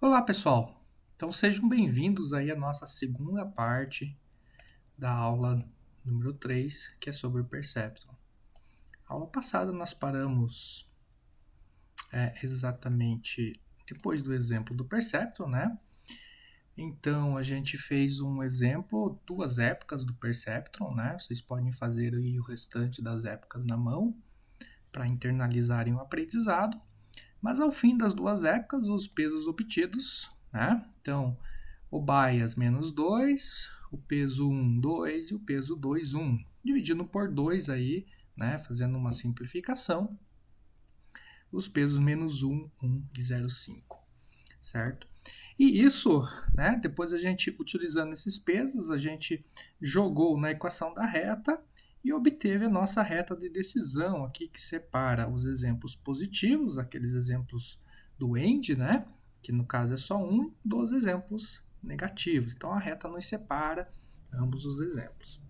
Olá, pessoal. Então sejam bem-vindos aí à nossa segunda parte da aula número 3, que é sobre o Perceptron. A aula passada nós paramos exatamente depois do exemplo do Perceptron, né? Então a gente fez um exemplo, duas épocas do Perceptron, né? Vocês podem fazer aí o restante das épocas na mão para internalizarem o aprendizado. Mas ao fim das duas épocas, os pesos obtidos, né? Então, o bias menos 2, o peso 1, 2 e o peso 2, 1. Dividindo por 2 aí, né? Fazendo uma simplificação, os pesos menos 1, 1 e 0,5, certo? E isso, né? Depois a gente, utilizando esses pesos, a gente jogou na equação da reta e obteve a nossa reta de decisão aqui, que separa os exemplos positivos, aqueles exemplos do end, né? Que no caso é só um, dos exemplos negativos. Então a reta nos separa ambos os exemplos.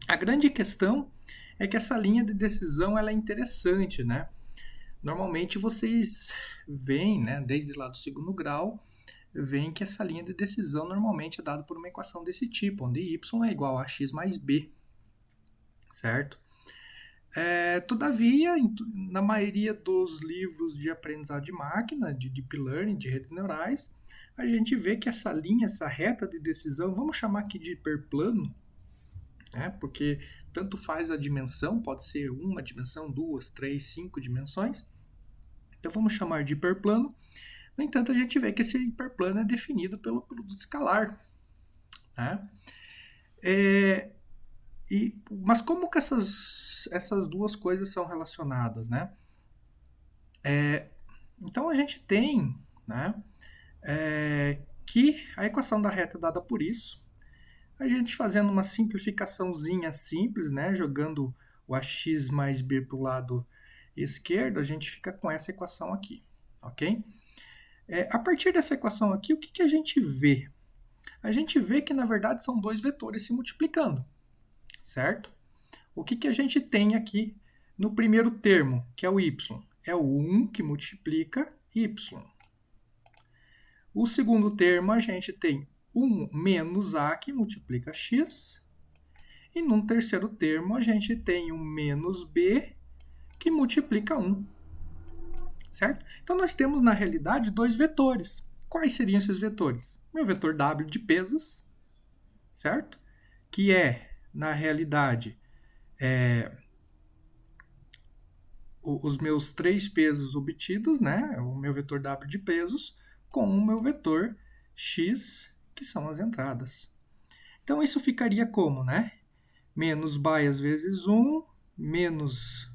A grande questão é que essa linha de decisão ela é interessante, né? Normalmente vocês veem, né, desde lá do segundo grau, veem que essa linha de decisão normalmente é dada por uma equação desse tipo, onde y é igual a x mais b, certo? Todavia, na maioria dos livros de aprendizado de máquina, de deep learning, de redes neurais, a gente vê que essa linha, essa reta de decisão, vamos chamar aqui de hiperplano, né? Porque tanto faz a dimensão, pode ser uma dimensão, duas, três, cinco dimensões. Então vamos chamar de hiperplano. No entanto, a gente vê que esse hiperplano é definido pelo produto escalar, né? Mas como que essas duas coisas são relacionadas, né? Então a gente tem, né, que a equação da reta é dada por isso. A gente fazendo uma simplificaçãozinha simples, né, jogando o ax mais b para o lado esquerdo, a gente fica com essa equação aqui, ok? A partir dessa equação aqui, o que a gente vê? A gente vê que, na verdade, são dois vetores se multiplicando, certo? O que a gente tem aqui no primeiro termo, que é o y? É o 1 que multiplica y. O segundo termo, a gente tem 1 menos a que multiplica x. E num terceiro termo, a gente tem um menos b que multiplica 1. Certo? Então, nós temos, na realidade, dois vetores. Quais seriam esses vetores? Meu vetor w de pesos, certo? Que é, na realidade, os meus três pesos obtidos, né? O meu vetor w de pesos, com o meu vetor x, que são as entradas. Então, isso ficaria como, né? Menos bias vezes 1, menos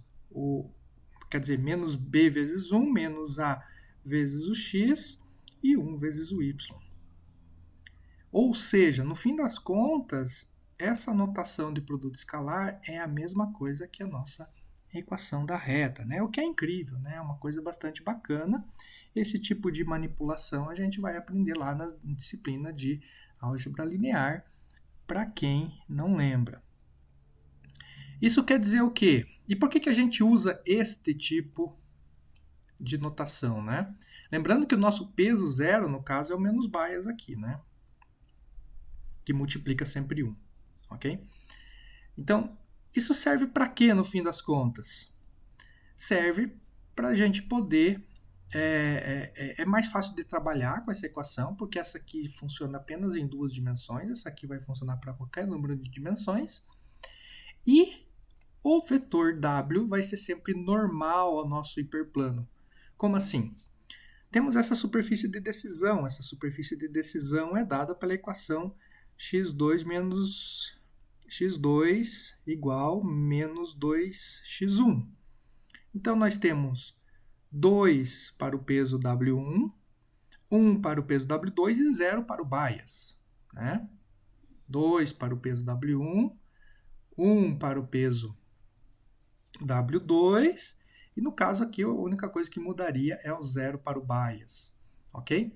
menos b vezes 1, menos a vezes o x e 1 vezes o y. Ou seja, no fim das contas, essa notação de produto escalar é a mesma coisa que a nossa equação da reta, né? O que é incrível, né? É uma coisa bastante bacana. Esse tipo de manipulação a gente vai aprender lá na disciplina de álgebra linear, para quem não lembra. Isso quer dizer o quê? E por que a gente usa este tipo de notação, né? Lembrando que o nosso peso zero, no caso, é o menos bias aqui, né? Que multiplica sempre 1, ok? Então, isso serve para quê, no fim das contas? Serve para a gente poder... É mais fácil de trabalhar com essa equação, porque essa aqui funciona apenas em duas dimensões, essa aqui vai funcionar para qualquer número de dimensões. E o vetor w vai ser sempre normal ao nosso hiperplano. Como assim? Temos essa superfície de decisão. Essa superfície de decisão é dada pela equação x2 menos x2 igual menos 2x1. Então, nós temos 2 para o peso W1, 1 para o peso W2 e 0 para o bias. Né? 2 para o peso W1, 1 para o peso W2, e no caso aqui a única coisa que mudaria é o 0 para o bias, ok?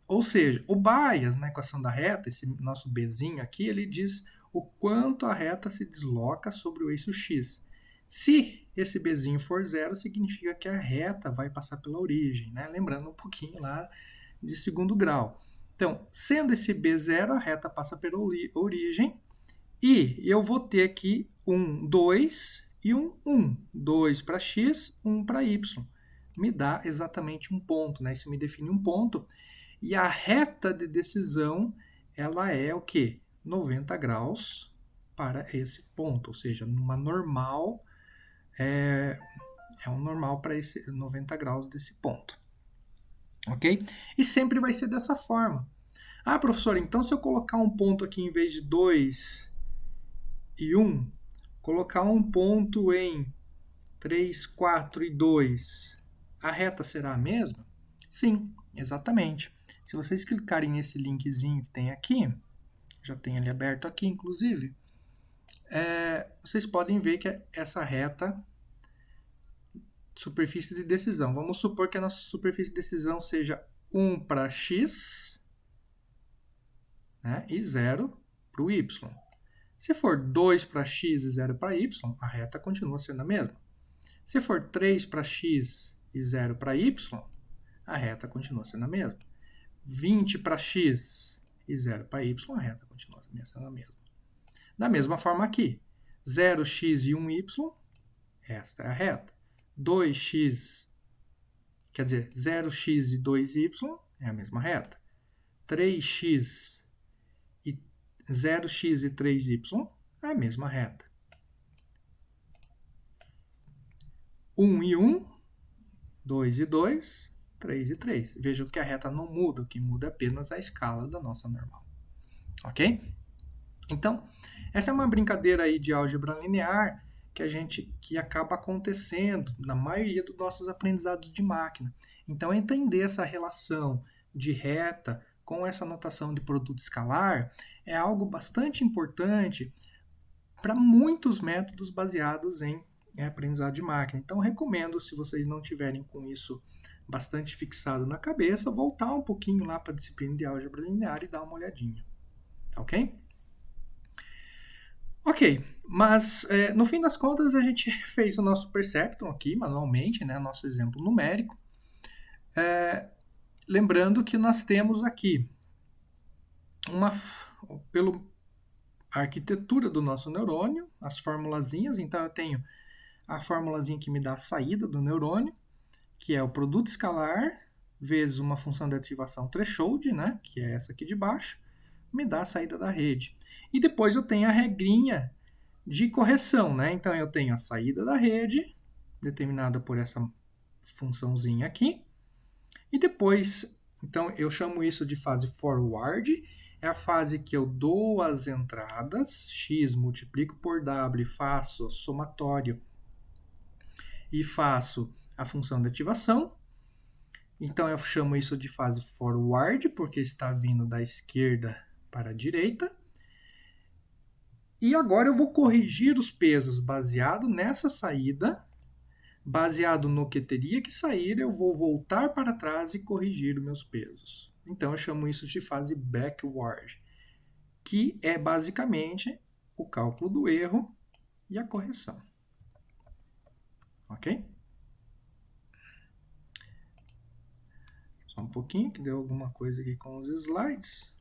Ou seja, o bias na equação da reta, esse nosso bzinho aqui, ele diz o quanto a reta se desloca sobre o eixo x. Se esse Bzinho for zero, significa que a reta vai passar pela origem, né? Lembrando um pouquinho lá de segundo grau. Então, sendo esse B zero, a reta passa pela origem, e eu vou ter aqui um 2 e um 1. 2 para x, 1 para y. Me dá exatamente um ponto, né? Isso me define um ponto. E a reta de decisão, ela é o quê? 90 graus para esse ponto, ou seja, numa normal, é um normal para esse 90 graus desse ponto. Ok? E sempre vai ser dessa forma. Ah, professor, então se eu colocar um ponto aqui em vez de 2 e 1, colocar um ponto em 3, 4 e 2, a reta será a mesma? Sim, exatamente. Se vocês clicarem nesse linkzinho que tem aqui, já tem ele aberto aqui, inclusive, vocês podem ver que essa reta, superfície de decisão, vamos supor que a nossa superfície de decisão seja 1 para x, né, e 0 para o y. Se for 2 para x e 0 para y, a reta continua sendo a mesma. Se for 3 para x e 0 para y, a reta continua sendo a mesma. 20 para x e 0 para y, a reta continua sendo a mesma. Da mesma forma aqui, 0x e 1y, esta é a reta. 2x, quer dizer, 0x e 2y é a mesma reta. 3x e 0x e 3y é a mesma reta. 1 e 1, 2 e 2, 3 e 3. Vejam que a reta não muda, o que muda é apenas a escala da nossa normal. Ok? Então, essa é uma brincadeira aí de álgebra linear que acaba acontecendo na maioria dos nossos aprendizados de máquina. Então, entender essa relação de reta com essa notação de produto escalar é algo bastante importante para muitos métodos baseados em aprendizado de máquina. Então, recomendo, se vocês não tiverem com isso bastante fixado na cabeça, voltar um pouquinho lá para a disciplina de álgebra linear e dar uma olhadinha. Ok? Ok, mas no fim das contas a gente fez o nosso perceptron aqui manualmente, né, nosso exemplo numérico. Lembrando que nós temos aqui pela arquitetura do nosso neurônio, as formulazinhas. Então eu tenho a formulazinha que me dá a saída do neurônio, que é o produto escalar vezes uma função de ativação threshold, né, que é essa aqui de baixo, me dá a saída da rede. E depois eu tenho a regrinha de correção, né? Então eu tenho a saída da rede, determinada por essa funçãozinha aqui. E depois, então eu chamo isso de fase forward, é a fase que eu dou as entradas, x multiplico por w, faço somatório e faço a função de ativação. Então eu chamo isso de fase forward, porque está vindo da esquerda para a direita. E agora eu vou corrigir os pesos baseado nessa saída. Baseado no que teria que sair, eu vou voltar para trás e corrigir os meus pesos. Então eu chamo isso de fase backward, que é basicamente o cálculo do erro e a correção. Ok? Só um pouquinho, que deu alguma coisa aqui com os slides.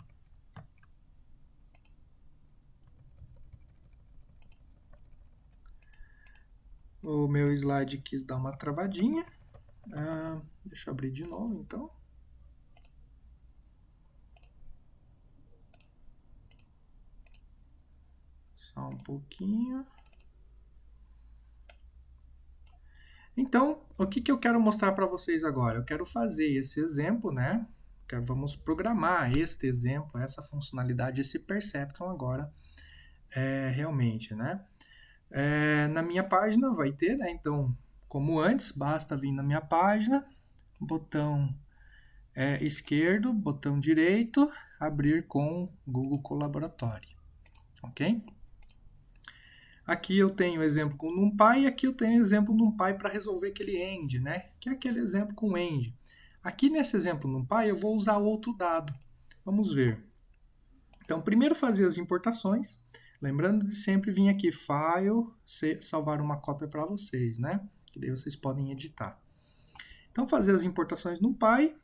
O meu slide quis dar uma travadinha. Deixa eu abrir de novo, então. Só um pouquinho. Então, o que eu quero mostrar para vocês agora? Eu quero fazer esse exemplo, né? Vamos programar este exemplo, essa funcionalidade, esse perceptron agora, realmente, né? Na minha página vai ter, né? Então, como antes, basta vir na minha página, botão esquerdo, botão direito, abrir com Google Colaboratório, ok? Aqui eu tenho exemplo com NumPy e aqui eu tenho exemplo NumPy para resolver aquele end, né? Que é aquele exemplo com end. Aqui nesse exemplo NumPy eu vou usar outro dado. Vamos ver. Então, primeiro fazer as importações. Lembrando de sempre vir aqui, File, salvar uma cópia para vocês, né? Que daí vocês podem editar. Então, fazer as importações no NumPy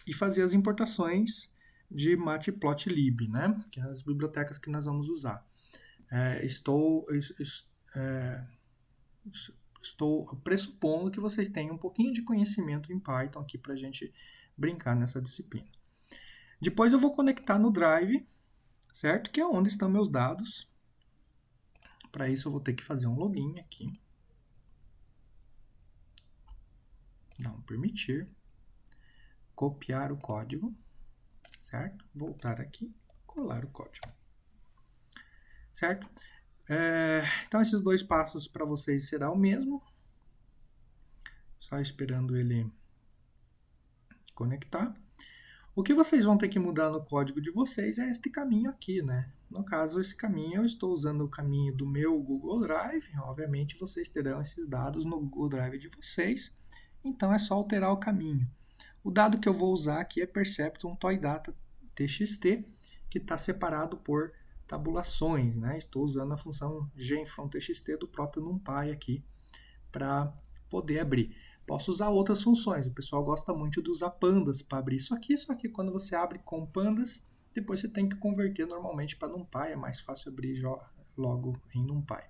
e fazer as importações de Matplotlib, né? Que é as bibliotecas que nós vamos usar. Estou pressupondo que vocês tenham um pouquinho de conhecimento em Python aqui para a gente brincar nessa disciplina. Depois eu vou conectar no Drive, certo? Que é onde estão meus dados. Para isso eu vou ter que fazer um login aqui. Dar um permitir. Copiar o código, certo? Voltar aqui, colar o código, certo? Então esses dois passos para vocês será o mesmo. Só esperando ele conectar. O que vocês vão ter que mudar no código de vocês é este caminho aqui, né? No caso, esse caminho eu estou usando o caminho do meu Google Drive. Obviamente, vocês terão esses dados no Google Drive de vocês. Então, é só alterar o caminho. O dado que eu vou usar aqui é Perceptron Toy Data TXT, que está separado por tabulações, né? Estou usando a função genFromTXT do próprio NumPy aqui para poder abrir. Posso usar outras funções. O pessoal gosta muito de usar pandas para abrir isso aqui. Só que quando você abre com pandas, depois você tem que converter normalmente para NumPy. É mais fácil abrir logo em NumPy.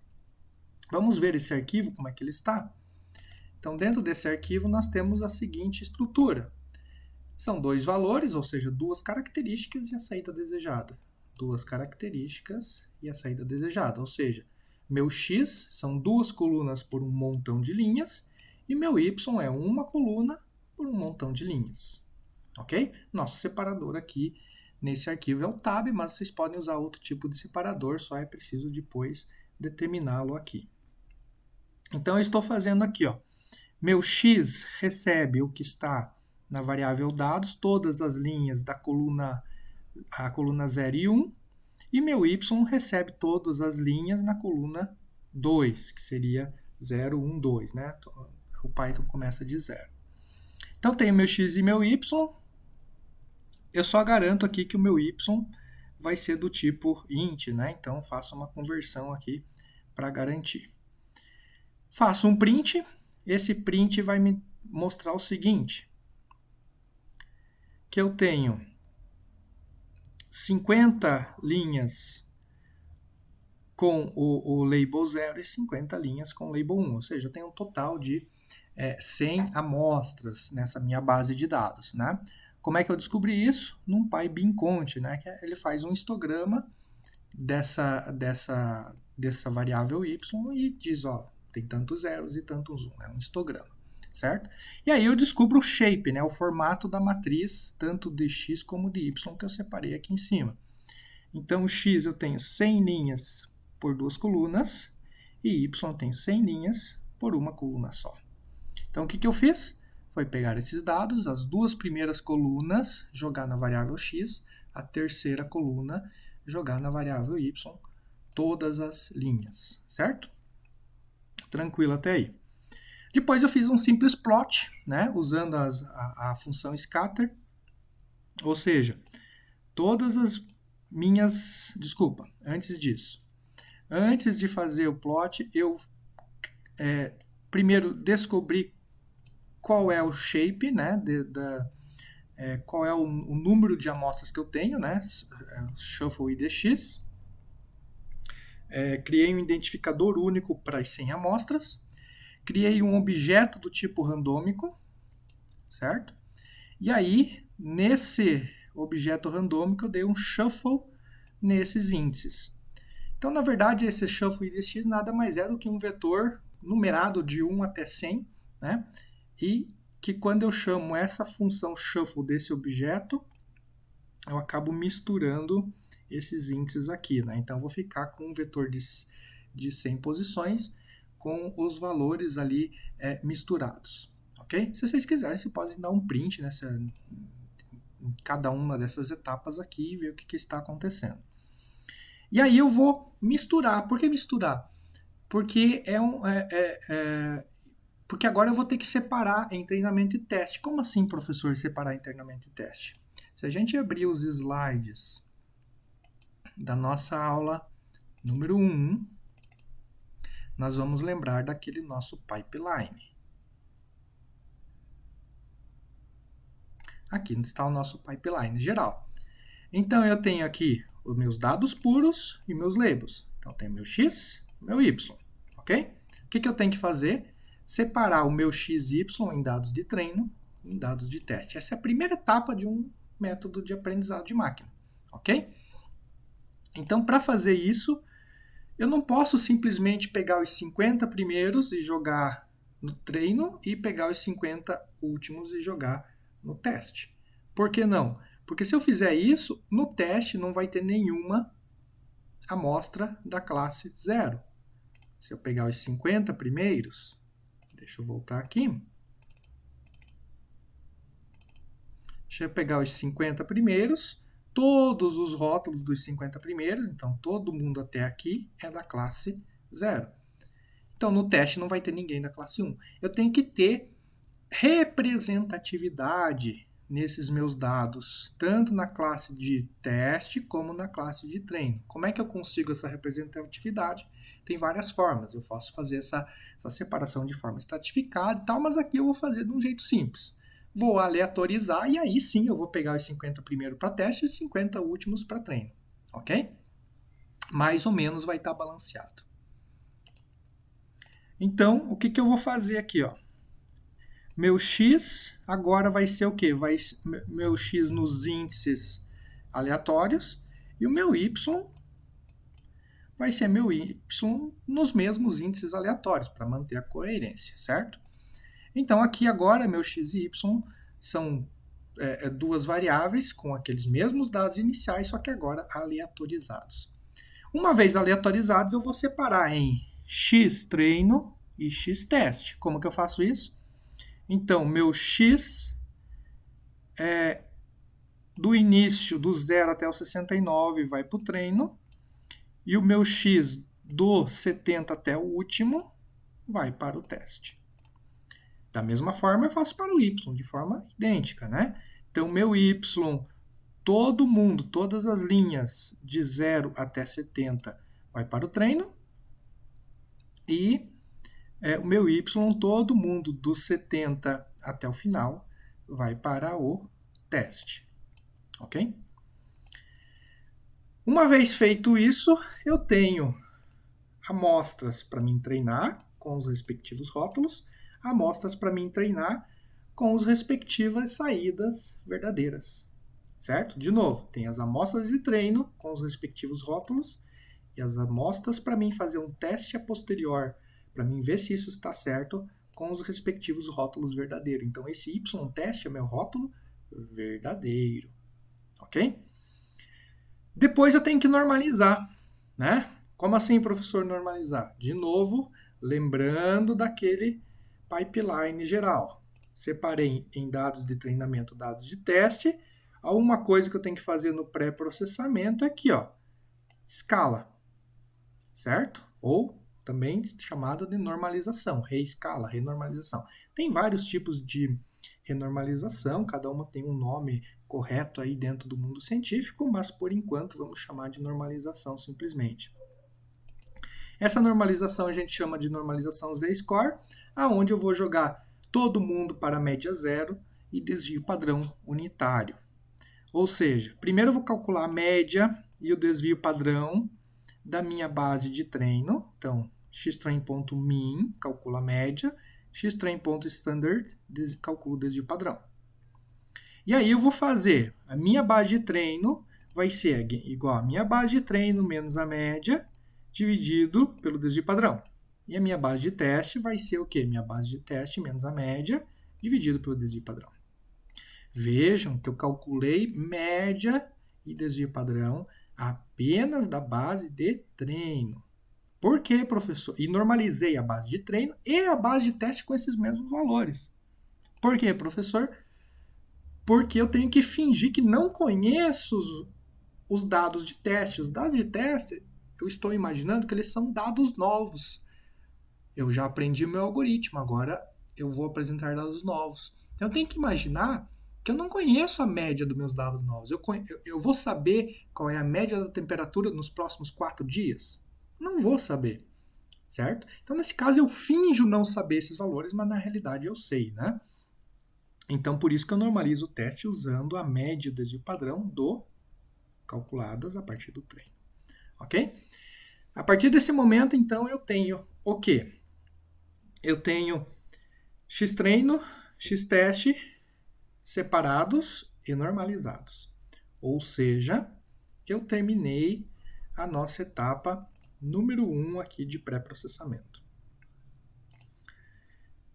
Vamos ver esse arquivo, como é que ele está? Então, dentro desse arquivo, nós temos a seguinte estrutura. São dois valores, ou seja, duas características e a saída desejada. Duas características e a saída desejada. Ou seja, meu x são duas colunas por um montão de linhas e meu y é uma coluna por um montão de linhas. Ok? Nosso separador aqui nesse arquivo é o tab, mas vocês podem usar outro tipo de separador, só é preciso depois determiná-lo aqui. Então, eu estou fazendo aqui, ó. Meu x recebe o que está na variável dados, todas as linhas da coluna 0 e 1, e meu y recebe todas as linhas na coluna 2, que seria 0, 1, 2, né? O Python começa de 0. Então, tenho meu x e meu y. Eu só garanto aqui que o meu y vai ser do tipo int, né? Então, faço uma conversão aqui para garantir. Faço um print. Esse print vai me mostrar o seguinte, que eu tenho 50 linhas com o label 0 e 50 linhas com o label 1, ou seja, eu tenho um total de 100 amostras nessa minha base de dados, né? Como é que eu descobri isso? Num PyBeanCount, né? Que ele faz um histograma dessa variável y e diz, ó, tem tantos zeros e tantos 1, é um histograma, certo? E aí eu descubro o shape, né? O formato da matriz, tanto de x como de y, que eu separei aqui em cima. Então, o x eu tenho 100 linhas por duas colunas e y eu tenho 100 linhas por uma coluna só. Então, o que eu fiz? Foi pegar esses dados, as duas primeiras colunas, jogar na variável x, a terceira coluna, jogar na variável y, todas as linhas, certo? Tranquilo até aí. Depois eu fiz um simples plot, né, usando a função scatter, ou seja, todas as minhas... Desculpa, antes disso. Antes de fazer o plot, eu primeiro descobri qual é o shape, né, qual é o número de amostras que eu tenho, né, shuffle IDX. Criei um identificador único para as 100 amostras. Criei um objeto do tipo randômico, certo? E aí, nesse objeto randômico, eu dei um shuffle nesses índices. Então, na verdade, esse shuffle IDX nada mais é do que um vetor numerado de 1 até 100, né? E que quando eu chamo essa função shuffle desse objeto, eu acabo misturando esses índices aqui, né? Então, eu vou ficar com um vetor de 100 posições com os valores ali misturados, ok? Se vocês quiserem, vocês podem dar um print em cada uma dessas etapas aqui e ver o que está acontecendo. E aí eu vou misturar. Por que misturar? Porque porque agora eu vou ter que separar em treinamento e teste. Como assim, professor, separar em treinamento e teste? Se a gente abrir os slides da nossa aula Número 1, nós vamos lembrar daquele nosso pipeline. Aqui está o nosso pipeline geral. Então, eu tenho aqui os meus dados puros e meus labels. Então, tem meu x, meu y, ok? O que eu tenho que fazer? Separar o meu x e y em dados de treino e em dados de teste. Essa é a primeira etapa de um método de aprendizado de máquina, ok? Então, para fazer isso, eu não posso simplesmente pegar os 50 primeiros e jogar no treino e pegar os 50 últimos e jogar no teste. Por que não? Porque se eu fizer isso, no teste não vai ter nenhuma amostra da classe 0. Se eu pegar os 50 primeiros, deixa eu voltar aqui. Deixa eu pegar os 50 primeiros, todos os rótulos dos 50 primeiros, então todo mundo até aqui é da classe 0. Então no teste não vai ter ninguém da classe 1. Eu tenho que ter representatividade nesses meus dados, tanto na classe de teste como na classe de treino. Como é que eu consigo essa representatividade? Tem várias formas. Eu posso fazer essa separação de forma estratificada e tal, mas aqui eu vou fazer de um jeito simples. Vou aleatorizar e aí sim eu vou pegar os 50 primeiros para teste e os 50 últimos para treino. Ok? Mais ou menos vai estar balanceado. Então, o que eu vou fazer aqui? Ó? Meu x agora vai ser o quê? Meu x nos índices aleatórios e o meu y vai ser meu y nos mesmos índices aleatórios, para manter a coerência, certo? Então, aqui agora, meu x e y são duas variáveis com aqueles mesmos dados iniciais, só que agora aleatorizados. Uma vez aleatorizados, eu vou separar em x treino e x teste. Como que eu faço isso? Então, meu x do início, do 0 até o 69, vai para o treino, e o meu x do 70 até o último vai para o teste. Da mesma forma, eu faço para o y, de forma idêntica, né? Então, meu y, todo mundo, todas as linhas de 0 até 70 vai para o treino, e o meu y, todo mundo dos 70 até o final, vai para o teste. Ok? Uma vez feito isso, eu tenho amostras para mim treinar com os respectivos rótulos, amostras para mim treinar com as respectivas saídas verdadeiras. Certo? De novo, tem as amostras de treino com os respectivos rótulos e as amostras para mim fazer um teste a posterior, para mim ver se isso está certo com os respectivos rótulos verdadeiros. Então, esse y teste é meu rótulo verdadeiro. Ok? Depois eu tenho que normalizar, né? Como assim, professor, normalizar? De novo, lembrando daquele pipeline geral. Separei em dados de treinamento, dados de teste. Uma coisa que eu tenho que fazer no pré-processamento é aqui, ó, escala, certo? Ou também chamada de normalização, reescala, renormalização. Tem vários tipos de renormalização, cada uma tem um nome correto aí dentro do mundo científico, mas por enquanto vamos chamar de normalização simplesmente. Essa normalização a gente chama de normalização z-score, aonde eu vou jogar todo mundo para a média zero e desvio padrão unitário. Ou seja, primeiro eu vou calcular a média e o desvio padrão da minha base de treino. Então, xtrain.min calcula a média, xtrain.standard calcula o desvio padrão. E aí eu vou fazer, a minha base de treino vai ser igual a minha base de treino menos a média, dividido pelo desvio padrão. E a minha base de teste vai ser o quê? Minha base de teste menos a média, dividido pelo desvio padrão. Vejam que eu calculei média e desvio padrão apenas da base de treino. Por quê, professor? E normalizei a base de treino e a base de teste com esses mesmos valores. Por quê, professor? Porque eu tenho que fingir que não conheço os dados de teste. Os dados de teste, eu estou imaginando que eles são dados novos. Eu já aprendi o meu algoritmo, agora eu vou apresentar dados novos. Então eu tenho que imaginar que eu não conheço a média dos meus dados novos. Eu vou saber qual é a média da temperatura nos próximos 4 dias? Não vou saber, certo? Então, nesse caso, eu finjo não saber esses valores, mas na realidade eu sei, né? Então, por isso que eu normalizo o teste usando a média de padrão calculadas a partir do treino, ok? A partir desse momento, então, eu tenho o quê? Eu tenho X treino, X teste separados e normalizados. Ou seja, eu terminei a nossa etapa número 1 aqui de pré-processamento.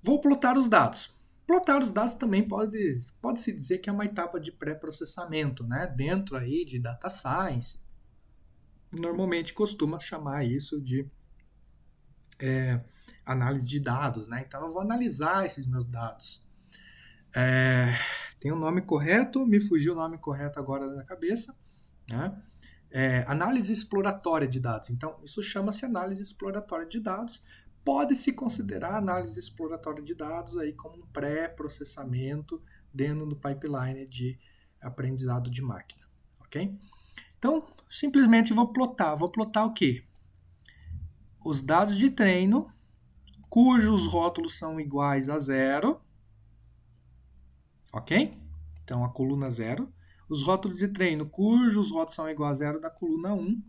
Vou plotar os dados. Plotar os dados também pode-se dizer que é uma etapa de pré-processamento, né? Dentro aí de Data Science, normalmente costuma chamar isso de análise de dados, né? Então eu vou analisar esses meus dados. Tem um nome correto, me fugiu o nome correto agora da cabeça, né? Análise exploratória de dados. Então, isso chama-se análise exploratória de dados. Pode-se considerar análise exploratória de dados aí como um pré-processamento dentro do pipeline de aprendizado de máquina, ok? Então, simplesmente vou plotar. Vou plotar o quê? Os dados de treino, cujos rótulos são iguais a 0, ok? Então, a coluna 0. Os rótulos de treino, cujos rótulos são iguais a 0 da coluna 1,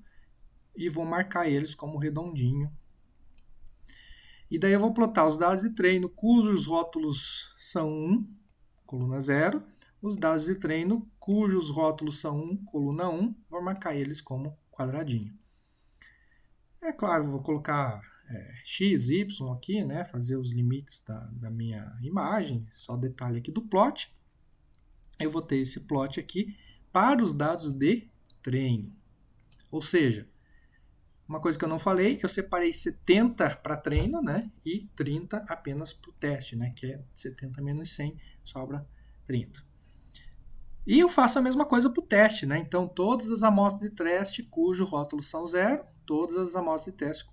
e vou marcar eles como redondinho. E daí eu vou plotar os dados de treino, cujos rótulos são 1, coluna 0. Os dados de treino, cujos rótulos são 1, coluna 1, vou marcar eles como quadradinho. É claro, vou colocar x, y aqui, né? Fazer os limites da minha imagem, só detalhe aqui do plot. Eu vou ter esse plot aqui para os dados de treino. Ou seja, uma coisa que eu não falei, eu separei 70 para treino, né? E 30 apenas para o teste, né? Que é 70 menos 100, sobra 30. E eu faço a mesma coisa para o teste, né? Então, todas as amostras de teste cujo rótulo são 0, todas as amostras de teste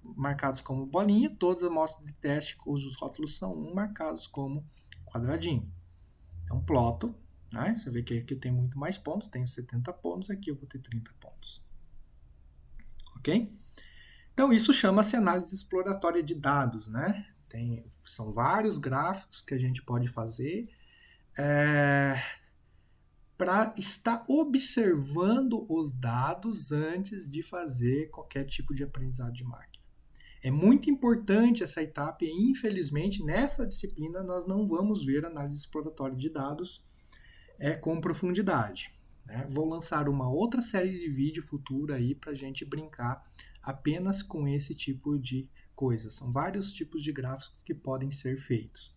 marcados como bolinha, todas as amostras de teste cujos rótulos são 1 marcados como quadradinho. Então, ploto. Né? Você vê que aqui eu tenho muito mais pontos, tenho 70 pontos, aqui eu vou ter 30 pontos. Ok? Então, isso chama-se análise exploratória de dados, né? São vários gráficos que a gente pode fazer para estar observando os dados antes de fazer qualquer tipo de aprendizado de máquina. É muito importante essa etapa e, infelizmente, nessa disciplina nós não vamos ver análise exploratória de dados com profundidade. Né? Vou lançar uma outra série de vídeo futura aí para a gente brincar apenas com esse tipo de coisa. São vários tipos de gráficos que podem ser feitos.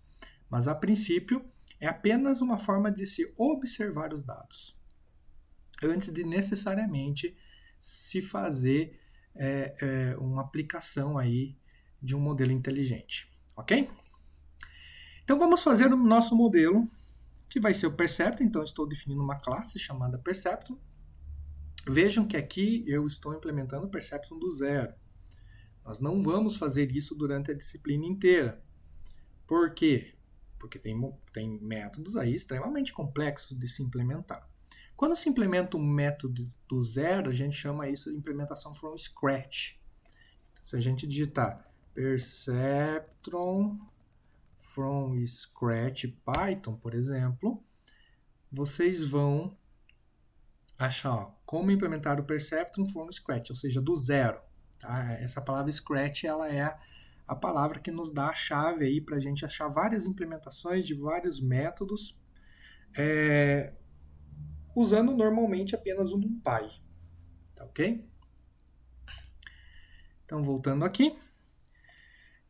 Mas, a princípio, é apenas uma forma de se observar os dados, antes de necessariamente se fazer uma aplicação aí de um modelo inteligente. Ok? Então, vamos fazer o nosso modelo, que vai ser o Perceptron. Então, estou definindo uma classe chamada Perceptron. Vejam que aqui eu estou implementando o Perceptron do zero. Nós não vamos fazer isso durante a disciplina inteira. Por quê? Porque tem métodos aí extremamente complexos de se implementar. Quando se implementa um método do zero, a gente chama isso de implementação from scratch. Então, se a gente digitar Perceptron from scratch Python, por exemplo, vocês vão achar como implementar o Perceptron from scratch, ou seja, do zero. Tá? Essa palavra scratch ela é a palavra que nos dá a chave aí para a gente achar várias implementações de vários métodos, usando normalmente apenas um NumPy. Tá ok? Então, voltando aqui.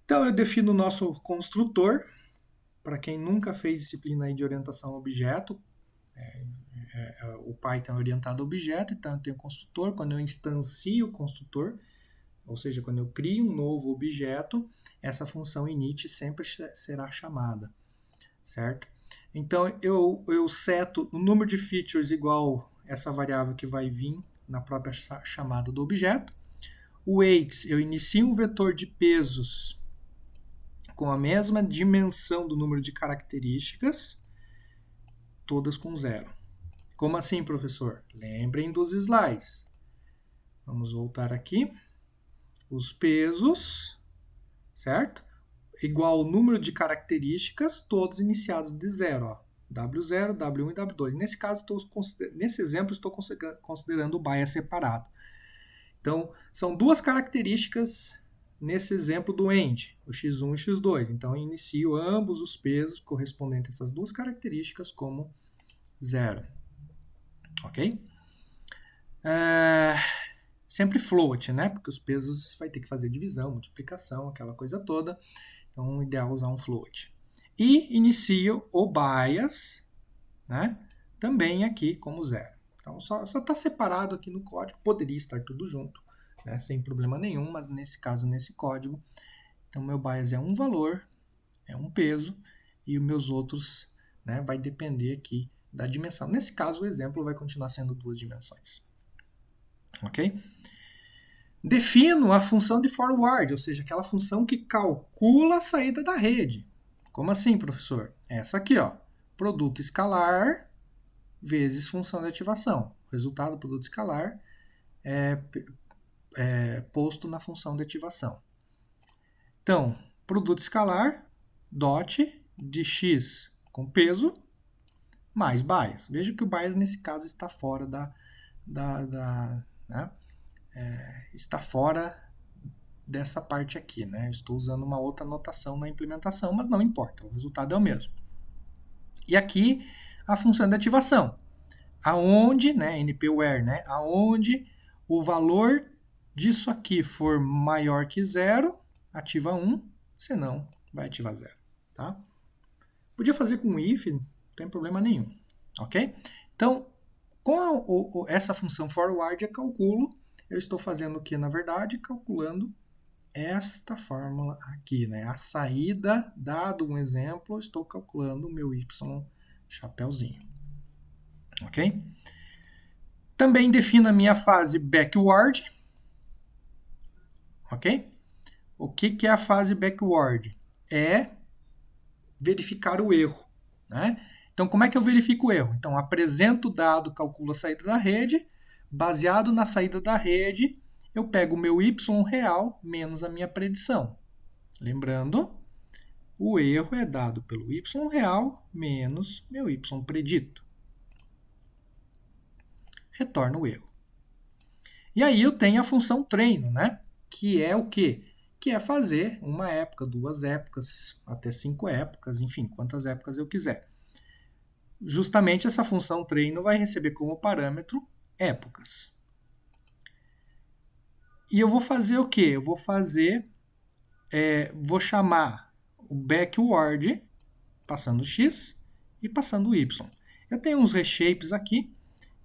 Então, eu defino o nosso construtor. Para quem nunca fez disciplina aí de orientação a objeto, o Python é orientado a objeto, então eu tenho o construtor. Quando eu instancio o construtor, ou seja, quando eu crio um novo objeto, essa função init sempre será chamada, certo? Então, eu seto o número de features igual essa variável que vai vir na própria chamada do objeto. O weights, eu inicio um vetor de pesos com a mesma dimensão do número de características, todas com 0. Como assim, professor? Lembrem dos slides. Vamos voltar aqui. os pesos, certo? Igual o número de características, todos iniciados de zero, ó. W0, W1 e W2. Nesse caso, nesse exemplo, estou considerando o bias separado. Então, são duas características nesse exemplo do AND, o x1 e o x2. Então, eu inicio ambos os pesos correspondentes a essas duas características como zero. Ok? Sempre float, né? Porque os pesos vai ter que fazer divisão, multiplicação, aquela coisa toda. Então, o ideal é usar um float. E inicio o bias, né? Também aqui como zero. Então, só está separado aqui no código. Poderia estar tudo junto, né? Sem problema nenhum, mas nesse caso, nesse código, então meu bias é um valor, é um peso, e os meus outros, né, vai depender aqui da dimensão. Nesse caso, o exemplo vai continuar sendo duas dimensões. Ok? Defino a função de forward, ou seja, aquela função que calcula a saída da rede. Como assim, professor? Essa aqui, ó, produto escalar vezes função de ativação. O resultado do produto escalar é posto na função de ativação. Então, produto escalar, dot de x com peso, mais bias. Veja que o bias, nesse caso, está fora né? Está fora dessa parte aqui, né? Eu estou usando uma outra notação na implementação, mas não importa, o resultado é o mesmo. E aqui a função de ativação, aonde, né, npwhere, né, aonde o valor disso aqui for maior que zero, ativa 1, senão vai ativar 0, tá? Podia fazer com if, não tem problema nenhum, ok? Então, com essa função forward eu calculo, eu estou fazendo o que, na verdade? Calculando esta fórmula aqui, né? A saída, dado um exemplo, eu estou calculando o meu y chapéuzinho, ok? Também defino a minha fase backward, ok? O que é a fase backward? É verificar o erro, né? Então, como é que eu verifico o erro? Então, apresento o dado, calculo a saída da rede, baseado na saída da rede, eu pego o meu y real menos a minha predição. Lembrando, o erro é dado pelo y real menos meu y predito. Retorno o erro. E aí eu tenho a função treino, né? Que é o quê? Que é fazer uma época, 2 épocas, até 5 épocas, enfim, quantas épocas eu quiser. Justamente essa função treino vai receber como parâmetro épocas. E eu vou fazer o quê? Eu vou vou chamar o backward, passando x e passando y. Eu tenho uns reshapes aqui,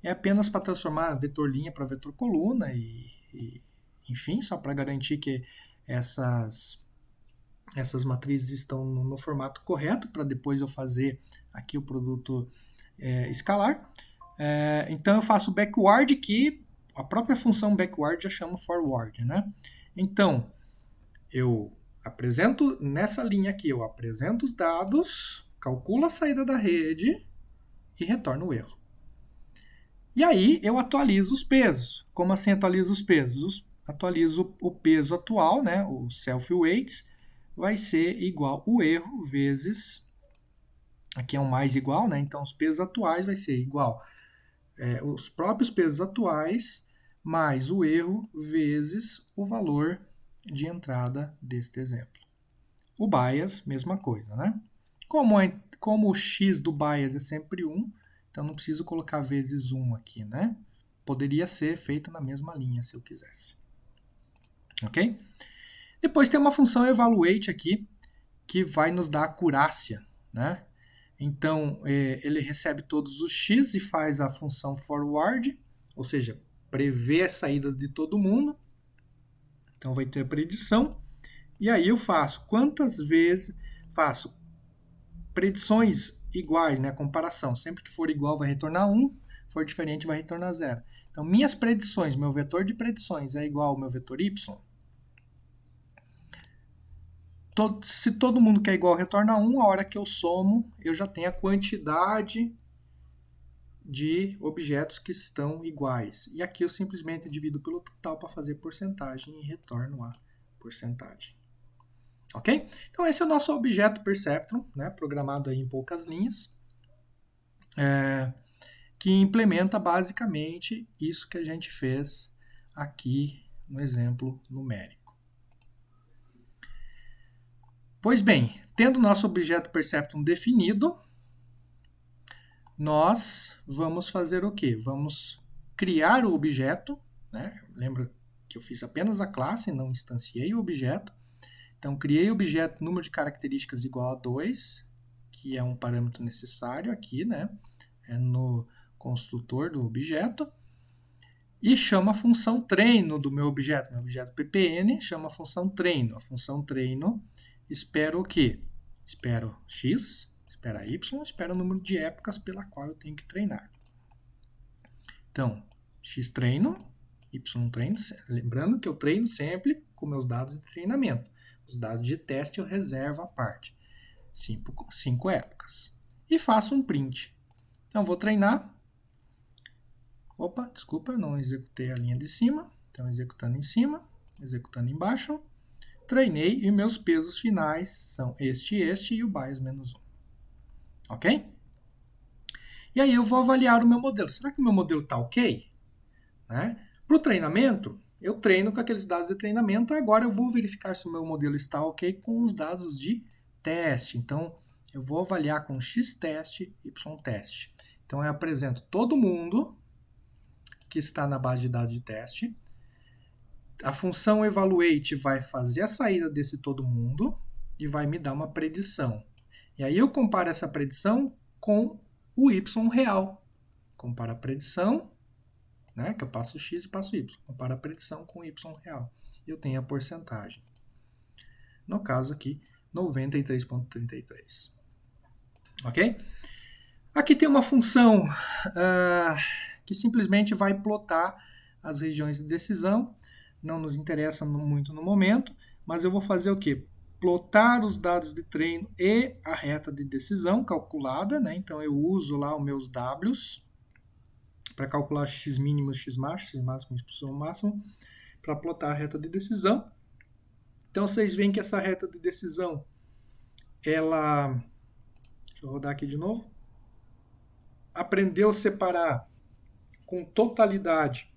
é apenas para transformar vetor linha para vetor coluna enfim, só para garantir que essas matrizes estão no formato correto, para depois eu fazer aqui o produto escalar. Então eu faço backward, que a própria função backward já chama forward, né? Então, eu apresento nessa linha aqui, eu apresento os dados, calculo a saída da rede e retorno o erro. E aí eu atualizo os pesos. Como assim atualizo os pesos? Atualizo o peso atual, né, o self-weight, vai ser igual o erro vezes, aqui é um mais igual, né, então os pesos atuais vai ser igual os próprios pesos atuais mais o erro vezes o valor de entrada deste exemplo. O bias, mesma coisa, né? Como o x do bias é sempre 1, então não preciso colocar vezes 1 aqui, né? Poderia ser feito na mesma linha se eu quisesse. Ok? Depois tem uma função evaluate aqui, que vai nos dar acurácia, né? Então, ele recebe todos os x e faz a função forward, ou seja, prevê as saídas de todo mundo. Então, vai ter a predição. E aí eu faço quantas vezes... Faço predições iguais, né? Comparação. Sempre que for igual vai retornar 1, se for diferente vai retornar 0. Então, minhas predições, meu vetor de predições é igual ao meu vetor y. Se todo mundo quer igual retorna 1, a hora que eu somo, eu já tenho a quantidade de objetos que estão iguais. E aqui eu simplesmente divido pelo total para fazer porcentagem e retorno a porcentagem. Ok? Então esse é o nosso objeto Perceptron, né, programado aí em poucas linhas, que implementa basicamente isso que a gente fez aqui no exemplo numérico. Pois bem, tendo nosso objeto Perceptron definido, nós vamos fazer o quê? Vamos criar o objeto, né? Lembra que eu fiz apenas a classe, não instanciei o objeto. Então, criei o objeto número de características igual a 2, que é um parâmetro necessário aqui, né? É no construtor do objeto. E chamo a função treino do meu objeto ppn, chama a função treino. A função treino espera o quê? Espero x, espera y, espera o número de épocas pela qual eu tenho que treinar. Então, x treino, y treino, lembrando que eu treino sempre com meus dados de treinamento. Os dados de teste eu reservo à parte. 5 épocas. E faço um print. Então, vou treinar. Opa, desculpa, não executei a linha de cima. Então, executando em cima, executando embaixo. Treinei e meus pesos finais são este e o bias menos 1. Ok? E aí eu vou avaliar o meu modelo. Será que o meu modelo está ok? Né? Para o treinamento, eu treino com aqueles dados de treinamento. Agora eu vou verificar se o meu modelo está ok com os dados de teste. Então, eu vou avaliar com x-teste, y-teste. Então, eu apresento todo mundo que está na base de dados de teste. A função evaluate vai fazer a saída desse todo mundo e vai me dar uma predição. E aí eu comparo essa predição com o y real. Comparo a predição, né, que eu passo o x e passo o y. Comparo a predição com o y real. E eu tenho a porcentagem. No caso aqui, 93,33. Ok? Aqui tem uma função que simplesmente vai plotar as regiões de decisão. Não nos interessa muito no momento, mas eu vou fazer o quê? Plotar os dados de treino e a reta de decisão calculada, né? Então eu uso lá os meus Ws para calcular x mínimo, x máximo, y máximo, para plotar a reta de decisão. Então vocês veem que essa reta de decisão, ela, deixa eu rodar aqui de novo, aprendeu a separar com totalidade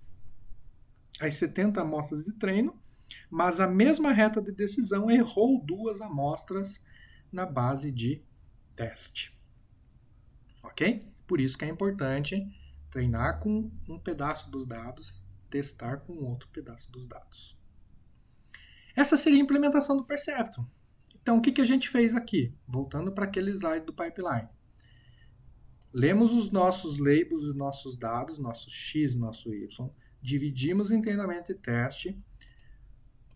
as 70 amostras de treino, mas a mesma reta de decisão errou 2 amostras na base de teste. Ok? Por isso que é importante treinar com um pedaço dos dados, testar com outro pedaço dos dados. Essa seria a implementação do Perceptron. Então, o que a gente fez aqui? Voltando para aquele slide do pipeline. Lemos os nossos labels, os nossos dados, nosso x, nosso y, dividimos em treinamento e teste,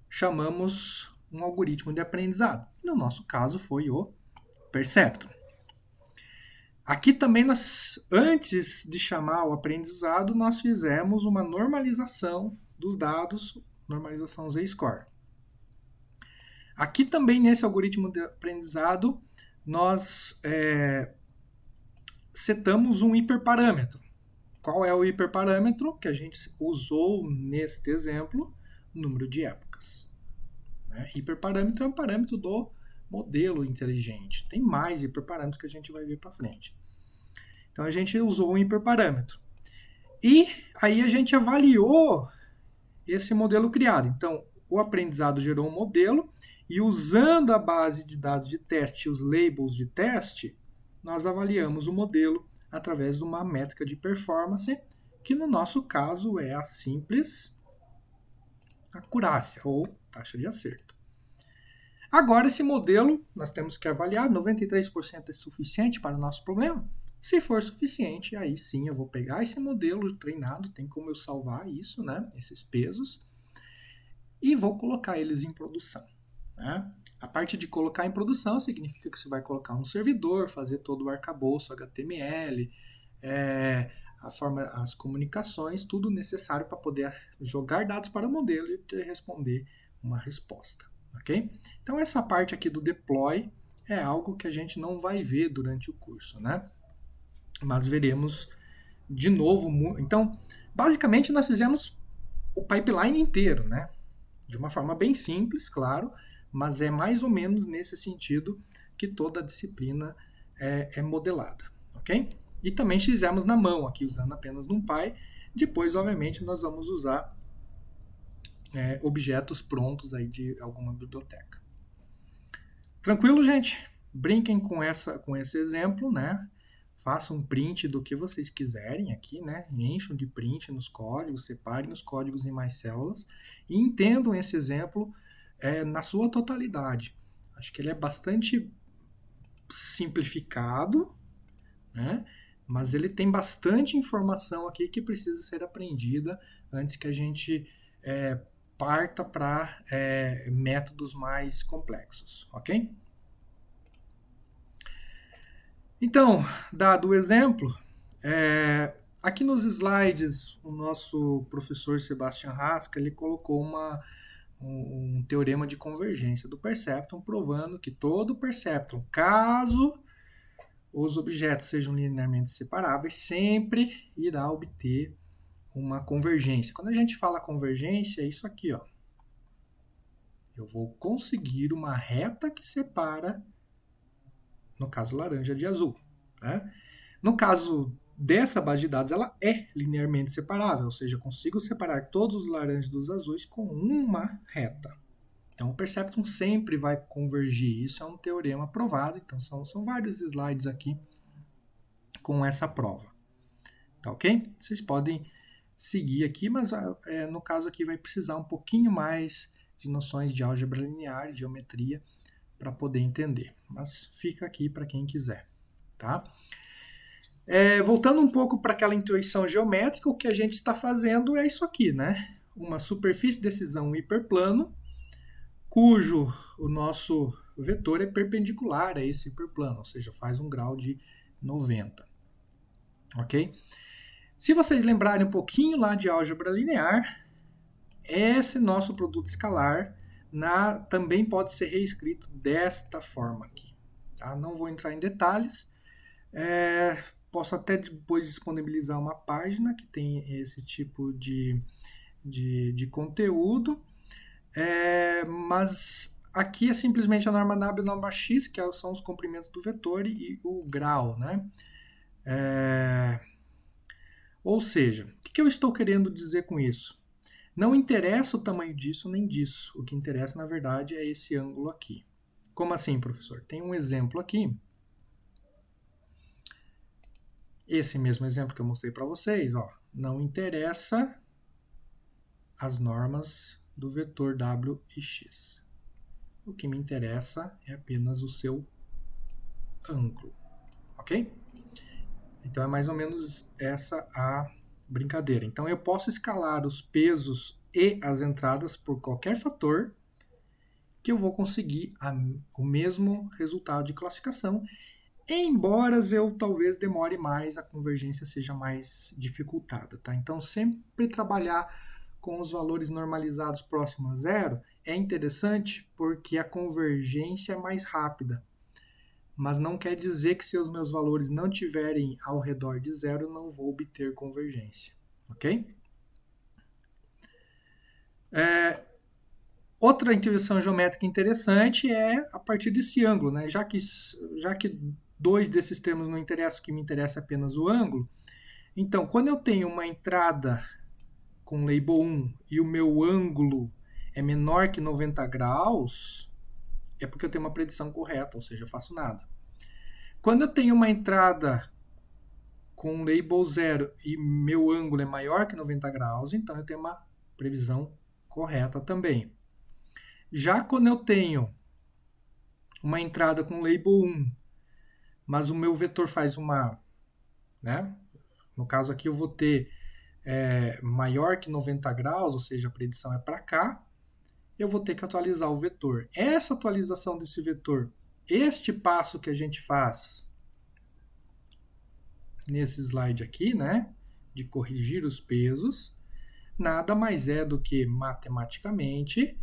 chamamos um algoritmo de aprendizado. No nosso caso foi o Perceptron. Aqui também, antes de chamar o aprendizado, nós fizemos uma normalização dos dados, normalização Z-score. Aqui também, nesse algoritmo de aprendizado, nós setamos um hiperparâmetro. Qual é o hiperparâmetro que a gente usou neste exemplo? Número de épocas. Hiperparâmetro é um parâmetro do modelo inteligente. Tem mais hiperparâmetros que a gente vai ver para frente. Então a gente usou um hiperparâmetro. E aí a gente avaliou esse modelo criado. Então o aprendizado gerou um modelo e usando a base de dados de teste e os labels de teste, nós avaliamos o modelo através de uma métrica de performance, que no nosso caso é a simples acurácia ou taxa de acerto. Agora esse modelo nós temos que avaliar, 93% é suficiente para o nosso problema? Se for suficiente, aí sim eu vou pegar esse modelo treinado, tem como eu salvar isso, né, esses pesos, e vou colocar eles em produção. Né? A parte de colocar em produção significa que você vai colocar um servidor, fazer todo o arcabouço HTML, as comunicações, tudo necessário para poder jogar dados para o modelo e responder uma resposta. Okay? Então essa parte aqui do deploy é algo que a gente não vai ver durante o curso, né? Mas veremos de novo, então, basicamente nós fizemos o pipeline inteiro, né? De uma forma bem simples, claro, mas é mais ou menos nesse sentido que toda a disciplina é modelada, ok? E também fizemos na mão aqui, usando apenas NumPy. Depois, obviamente, nós vamos usar objetos prontos aí de alguma biblioteca. Tranquilo, gente? Brinquem com esse exemplo, né? Façam um print do que vocês quiserem aqui, né? Encham de print nos códigos, separem os códigos em mais células e entendam esse exemplo na sua totalidade. Acho que ele é bastante simplificado, né? Mas ele tem bastante informação aqui que precisa ser aprendida antes que a gente parta para métodos mais complexos, ok? Então, dado o exemplo, aqui nos slides o nosso professor Sebastian Haska ele colocou um teorema de convergência do perceptron, provando que todo perceptron, caso os objetos sejam linearmente separáveis, sempre irá obter uma convergência. Quando a gente fala convergência, é isso aqui, ó. Eu vou conseguir uma reta que separa, no caso laranja de azul. Né? No caso dessa base de dados, ela é linearmente separável, ou seja, eu consigo separar todos os laranjas dos azuis com uma reta. Então, o perceptron sempre vai convergir. Isso é um teorema provado. Então, são vários slides aqui com essa prova. Tá ok? Vocês podem seguir aqui, mas no caso aqui vai precisar um pouquinho mais de noções de álgebra linear e geometria para poder entender. Mas fica aqui para quem quiser. Tá? Voltando um pouco para aquela intuição geométrica, o que a gente está fazendo é isso aqui, né? Uma superfície de decisão hiperplano, cujo o nosso vetor é perpendicular a esse hiperplano, ou seja, faz um grau de 90. Ok? Se vocês lembrarem um pouquinho lá de álgebra linear, esse nosso produto escalar também pode ser reescrito desta forma aqui. Tá? Não vou entrar em detalhes. Posso até depois disponibilizar uma página que tem esse tipo de conteúdo. Mas aqui é simplesmente a norma nab e a norma x, que são os comprimentos do vetor e o grau. Né? Ou seja, o que eu estou querendo dizer com isso? Não interessa o tamanho disso nem disso. O que interessa, na verdade, é esse ângulo aqui. Como assim, professor? Tem um exemplo aqui. Esse mesmo exemplo que eu mostrei para vocês. Ó, não interessa as normas do vetor w e x. O que me interessa é apenas o seu ângulo. Ok? Então é mais ou menos essa a brincadeira. Então eu posso escalar os pesos e as entradas por qualquer fator que eu vou conseguir o mesmo resultado de classificação, embora eu talvez demore mais, a convergência seja mais dificultada. Tá? Então sempre trabalhar com os valores normalizados próximos a zero é interessante porque a convergência é mais rápida. Mas não quer dizer que se os meus valores não estiverem ao redor de zero, eu não vou obter convergência. Ok? Outra intuição geométrica interessante é a partir desse ângulo. Né? Já que dois desses termos não interessam, o que me interessa é apenas o ângulo. Então, quando eu tenho uma entrada com label 1 e o meu ângulo é menor que 90 graus, é porque eu tenho uma predição correta, ou seja, eu faço nada. Quando eu tenho uma entrada com label 0 e meu ângulo é maior que 90 graus, então eu tenho uma previsão correta também. Já quando eu tenho uma entrada com label 1, mas o meu vetor faz uma... Né? No caso aqui eu vou ter maior que 90 graus, ou seja, a predição é para cá, eu vou ter que atualizar o vetor. Essa atualização desse vetor, este passo que a gente faz nesse slide aqui, né, de corrigir os pesos, nada mais é do que matematicamente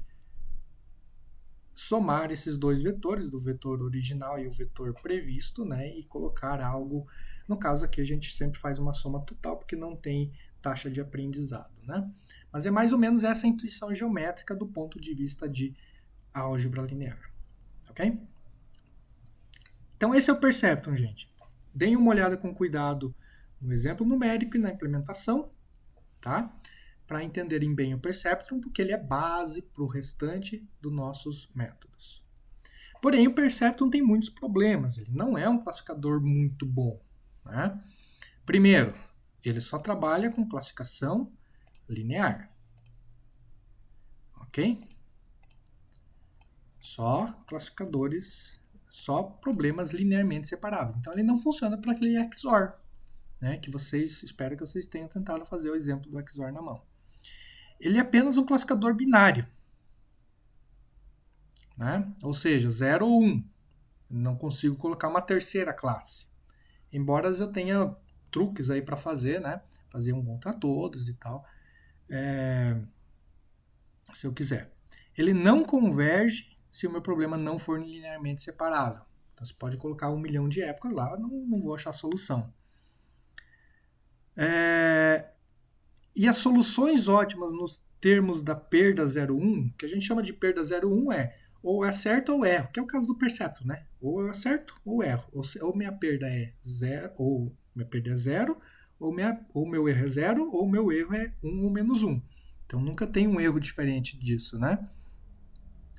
somar esses dois vetores, do vetor original e o vetor previsto, né, e colocar algo No caso aqui, a gente sempre faz uma soma total, porque não tem taxa de aprendizado, né? Mas é mais ou menos essa intuição geométrica do ponto de vista de álgebra linear, ok? Então, esse é o Perceptron, gente. Deem uma olhada com cuidado no exemplo numérico e na implementação, tá? Para entenderem bem o Perceptron, porque ele é base para o restante dos nossos métodos. Porém, o Perceptron tem muitos problemas. Ele não é um classificador muito bom, né? Primeiro, ele só trabalha com classificação linear, ok? Só classificadores, só problemas linearmente separáveis. Então, ele não funciona para aquele XOR, né? Que espero que vocês tenham tentado fazer o exemplo do XOR na mão. Ele é apenas um classificador binário, né? Ou seja, 0 ou 1. Não consigo colocar uma terceira classe. Embora eu tenha truques aí para fazer, né? Fazer um contra todos e tal, se eu quiser. Ele não converge se o meu problema não for linearmente separável. Então você pode colocar 1 milhão de épocas lá, não vou achar solução. E as soluções ótimas nos termos da perda 0,1, que a gente chama de perda 0,1 ou acerto ou erro, que é o caso do Perceptron, né? Ou eu acerto ou erro. Ou minha perda é 0, ou minha perda é 0, ou meu erro é 0, ou meu erro é 1 ou menos 1. Então nunca tem um erro diferente disso, né?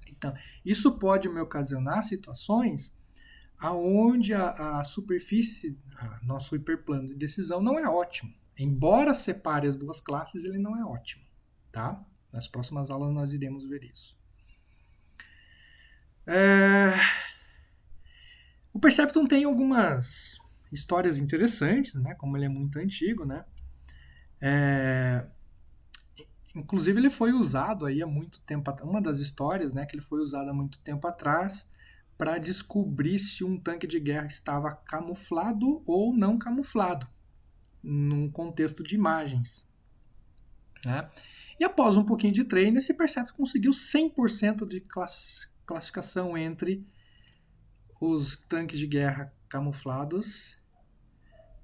Então, isso pode me ocasionar situações aonde a superfície, nosso hiperplano de decisão não é ótimo. Embora separe as duas classes, ele não é ótimo, tá? Nas próximas aulas nós iremos ver isso. O Perceptron tem algumas histórias interessantes, né? Como ele é muito antigo, né? Inclusive ele foi usado aí há muito tempo atrás. Uma das histórias, né, que ele foi usado há muito tempo atrás para descobrir se um tanque de guerra estava camuflado ou não camuflado num contexto de imagens, né? E após um pouquinho de treino, esse Perceptron conseguiu 100% de classificação entre os tanques de guerra camuflados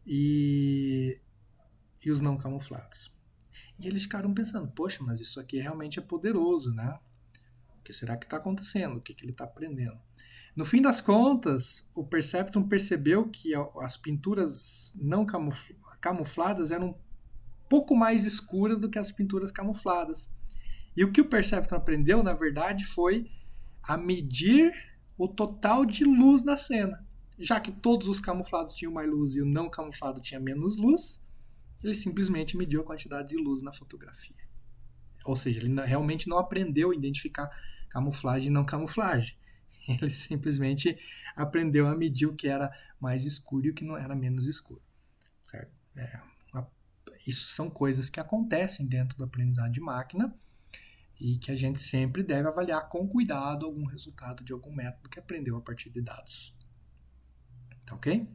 e os não camuflados. E eles ficaram pensando, poxa, mas isso aqui realmente é poderoso, né? O que será que está acontecendo? O que ele está aprendendo? No fim das contas, o Perceptron percebeu que as pinturas não camufladas eram um pouco mais escuras do que as pinturas camufladas. E o que o Perceptron aprendeu, na verdade, foi a medir o total de luz na cena. Já que todos os camuflados tinham mais luz e o não camuflado tinha menos luz, ele simplesmente mediu a quantidade de luz na fotografia. Ou seja, ele realmente não aprendeu a identificar camuflagem e não camuflagem. Ele simplesmente aprendeu a medir o que era mais escuro e o que não era menos escuro. Certo? Isso são coisas que acontecem dentro do aprendizado de máquina e que a gente sempre deve avaliar com cuidado algum resultado de algum método que aprendeu a partir de dados. Tá ok?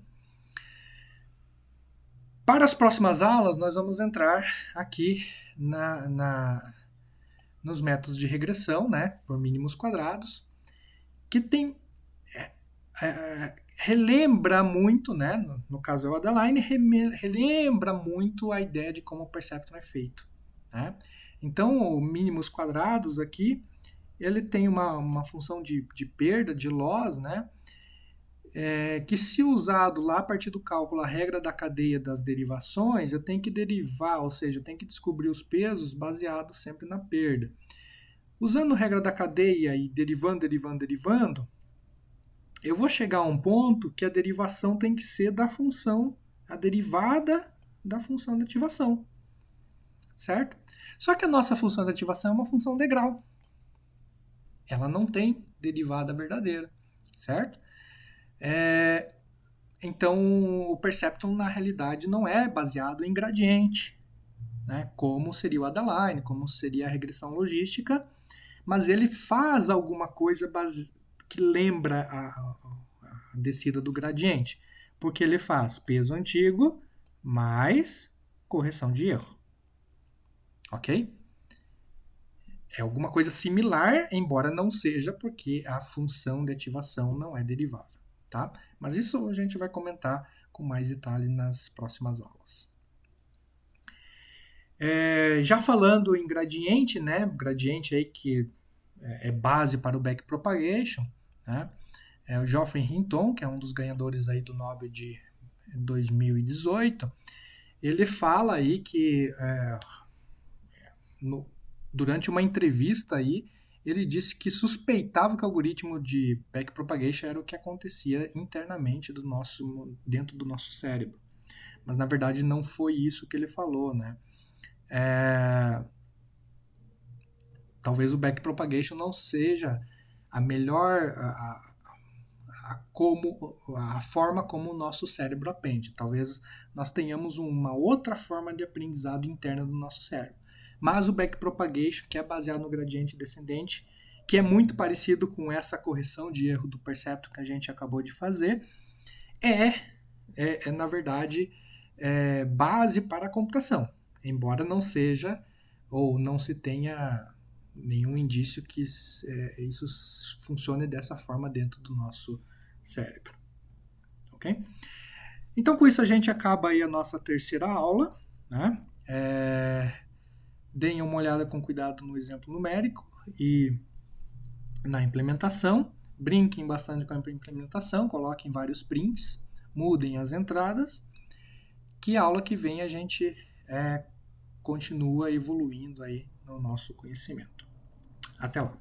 Para as próximas aulas, nós vamos entrar aqui nos métodos de regressão, né, por mínimos quadrados, que tem relembra muito, né, no caso é o Adaline, relembra muito a ideia de como o Perceptron é feito, né? Então, o mínimos quadrados aqui, ele tem uma função de perda, de loss, né? Que se usado lá a partir do cálculo a regra da cadeia das derivações, eu tenho que derivar, ou seja, eu tenho que descobrir os pesos baseados sempre na perda. Usando a regra da cadeia e derivando, eu vou chegar a um ponto que a derivação tem que ser da função, a derivada da função de ativação, certo? Só que a nossa função de ativação é uma função degrau. Ela não tem derivada verdadeira, certo? Então, o Perceptron, na realidade, não é baseado em gradiente, né? Como seria o Adaline, como seria a regressão logística, mas ele faz alguma coisa que lembra a descida do gradiente, porque ele faz peso antigo mais correção de erro. Ok? É alguma coisa similar, embora não seja, porque a função de ativação não é derivável. Tá? Mas isso a gente vai comentar com mais detalhe nas próximas aulas. Já falando em gradiente, né? Gradiente aí que é base para o backpropagation, né? O Geoffrey Hinton, que é um dos ganhadores aí do Nobel de 2018, ele fala aí que durante uma entrevista aí, ele disse que suspeitava que o algoritmo de backpropagation era o que acontecia internamente dentro do nosso cérebro. Mas na verdade não foi isso que ele falou, né? Talvez o backpropagation não seja a melhor a forma como o nosso cérebro aprende. Talvez nós tenhamos uma outra forma de aprendizado interna do nosso cérebro. Mas o backpropagation, que é baseado no gradiente descendente, que é muito parecido com essa correção de erro do percepto que a gente acabou de fazer, na verdade, base para a computação, embora não seja ou não se tenha nenhum indício que isso funcione dessa forma dentro do nosso cérebro. Ok? Então, com isso, a gente acaba aí a nossa terceira aula, né? Deem uma olhada com cuidado no exemplo numérico e na implementação. Brinquem bastante com a implementação, coloquem vários prints, mudem as entradas, que a aula que vem a gente continua evoluindo aí no nosso conhecimento. Até lá!